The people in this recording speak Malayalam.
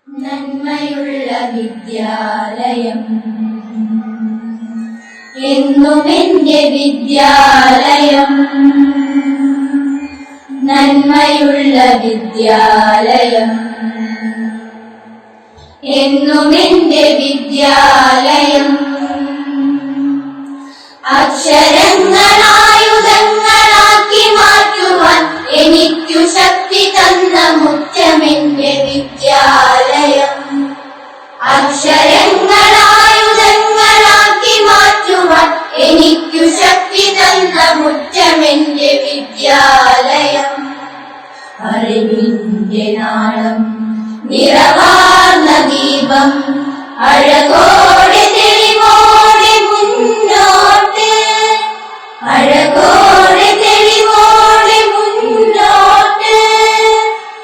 നന്മയുള്ള വിദ്യാലയം എന്നുമെന്റെ വിദ്യാലയം, നന്മയുള്ള വിദ്യാലയം എന്നുമെന്റെ വിദ്യാലയം. അക്ഷരങ്ങളായുധങ്ങളാക്കി മാറ്റുവാൻ എനിക്കു ശക്തി തന്ന മുഖ്യമെന്റെ വിദ്യാലയം. അക്ഷരങ്ങളായുധങ്ങളാക്കി മാറ്റുവാൻ എനിക്കു ശക്തി തന്ന മുഖ്യമെന്റെ വിദ്യാലയം. അറിവിന്റെ നാളം നിറവാർന്ന ദീപം അഴകോടെ